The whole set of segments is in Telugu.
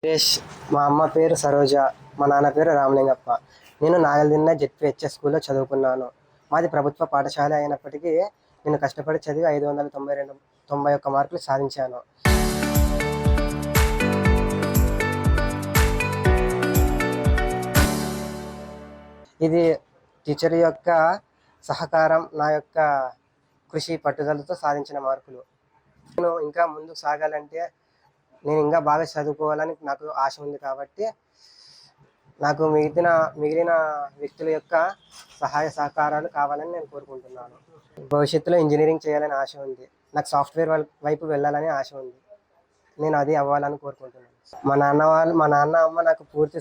సురేష్. మా అమ్మ పేరు సరోజ. మా నాన్న పేరు రామలింగప్ప. నేను నాగల్దిన్న జెడ్పీహెచ్ఎస్ స్కూల్లో చదువుకున్నాను. మాది ప్రభుత్వ పాఠశాల అయినప్పటికీ నేను కష్టపడి చదివి 591 మార్కులు సాధించాను. ఇది టీచర్ యొక్క సహకారం, నా యొక్క కృషి పట్టుదలతో సాధించిన మార్కులు. నేను ఇంకా ముందుకు సాగాలంటే నేను ఇంకా బాగా చదువుకోవాలని నాకు ఆశ ఉంది కాబట్టి నాకు మిగిలిన వ్యక్తుల యొక్క సహాయ సహకారాలు కావాలని నేను కోరుకుంటున్నాను. భవిష్యత్తులో ఇంజనీరింగ్ చేయాలని ఆశ ఉంది. నాకు సాఫ్ట్వేర్ వైపు వెళ్ళాలని ఆశ ఉంది. నేను అది అవ్వాలని కోరుకుంటున్నాను. మా నాన్న అమ్మ నాకు పూర్తి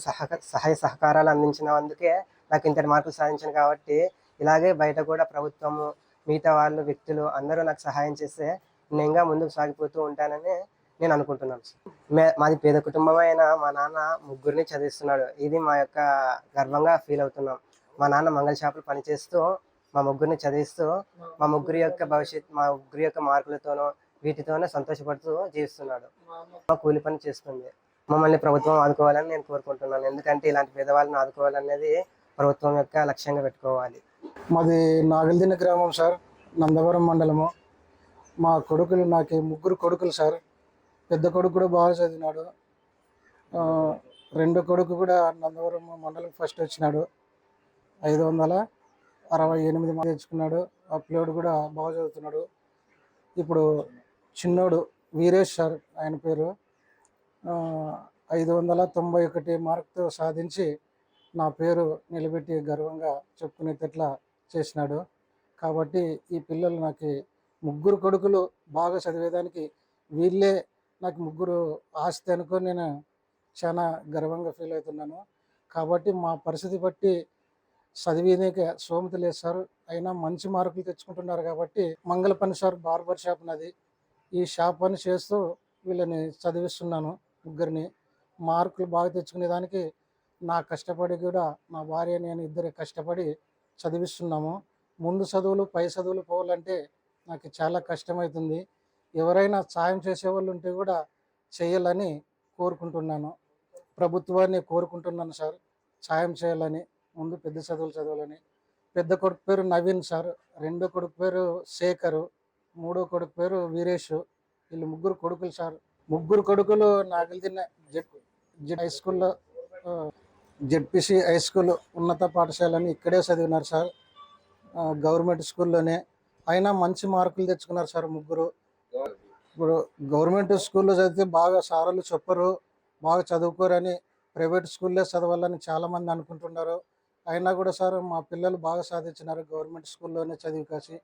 సహాయ సహకారాలు అందించినందుకే నాకు ఇంతటి మార్కులు సాధించాను. కాబట్టి ఇలాగే బయట కూడా ప్రభుత్వము, మిగతా వాళ్ళు, వ్యక్తులు అందరూ నాకు సహాయం చేస్తే నేను ఇంకా ముందుకు సాగిపోతూ ఉంటానని నేను అనుకుంటున్నాను. మాది పేద కుటుంబం అయినా మా నాన్న ముగ్గురిని చదివిస్తున్నాడు. ఇది మా యొక్క గర్వంగా ఫీల్ అవుతున్నాం. మా నాన్న మంగళ షాపులు పనిచేస్తూ మా ముగ్గురిని చదివిస్తూ మా ముగ్గురి యొక్క మార్కులతోనో వీటితోనే సంతోషపడుతూ జీవిస్తున్నాడు. మా కూలి పని చేస్తుంది. మమ్మల్ని ప్రభుత్వం ఆదుకోవాలని నేను కోరుకుంటున్నాను. ఎందుకంటే ఇలాంటి పేదవాళ్ళని ఆదుకోవాలనేది ప్రభుత్వం యొక్క లక్ష్యంగా పెట్టుకోవాలి. మాది నాగల్దిన్న గ్రామం సార్, నందవరం మండలము. మా కొడుకులు, నాకు ముగ్గురు కొడుకులు సార్. పెద్ద కొడుకు కూడా బాగా చదివినాడు. రెండో కొడుకు కూడా నందవరం మండలం ఫస్ట్ వచ్చినాడు. 568 మార్కులు తెచ్చుకున్నాడు. ఆ పిల్లోడు కూడా బాగా చదువుతున్నాడు. ఇప్పుడు చిన్నోడు వీరేష్ సార్, ఆయన పేరు 591 మార్కుతో సాధించి నా పేరు నిలబెట్టి గర్వంగా చెప్పుకునేటట్లా చేసినాడు. కాబట్టి ఈ పిల్లలు నాకు ముగ్గురు కొడుకులు బాగా చదివేదానికి వీళ్ళే నాకు ముగ్గురు ఆస్తి అనుకొని నేను చాలా గర్వంగా ఫీల్ అవుతున్నాను. కాబట్టి మా పరిస్థితి బట్టి చదివేదానికి సోమత లేదు సార్. అయినా మంచి మార్కులు తెచ్చుకుంటున్నారు. కాబట్టి మంగళ పని సార్, బార్బర్ షాప్ నాది. ఈ షాప్ పని చేస్తూ వీళ్ళని చదివిస్తున్నాను. ముగ్గురిని మార్కులు బాగా తెచ్చుకునేదానికి నా కష్టపడి కూడా మా భార్య నేను ఇద్దరు కష్టపడి చదివిస్తున్నాము. ముందు చదువులు, పై చదువులు పోవాలంటే నాకు చాలా కష్టమవుతుంది. ఎవరైనా సాయం చేసేవాళ్ళు ఉంటే కూడా చేయాలని కోరుకుంటున్నాను. ప్రభుత్వాన్ని కోరుకుంటున్నాను సార్, సాయం చేయాలని. ముందు పెద్ద చదువులు చదవాలని. పెద్ద కొడుకు పేరు నవీన్ సార్, రెండో కొడుకు పేరు శేఖరు, మూడో కొడుకు పేరు వీరేష్. వీళ్ళు ముగ్గురు కొడుకులు సార్. ముగ్గురు కొడుకులు నాగల్దిన్న హై స్కూల్లో, జెడ్పీసీ హై స్కూల్ ఉన్నత పాఠశాలని ఇక్కడే చదివినారు సార్, గవర్నమెంట్ స్కూల్లోనే. అయినా మంచి మార్కులు తెచ్చుకున్నారు సార్ ముగ్గురు. ఇప్పుడు గవర్నమెంట్ స్కూల్లో చదివితే బాగా సార్లు చెప్పరు, బాగా చదువుకోరని ప్రైవేట్ స్కూల్లో చదవాలని చాలామంది అనుకుంటున్నారు. అయినా కూడా సార్ మా పిల్లలు బాగా సాధించినారు. గవర్నమెంట్ స్కూల్లోనే చదివి కాసి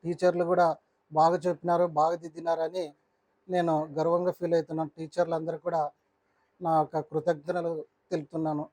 టీచర్లు కూడా బాగా చెప్పినారు, బాగా దిద్దినారని నేను గర్వంగా ఫీల్ అవుతున్నాను. టీచర్లు అందరూ కూడా నా యొక్క కృతజ్ఞతలు తెలుపుతున్నాను.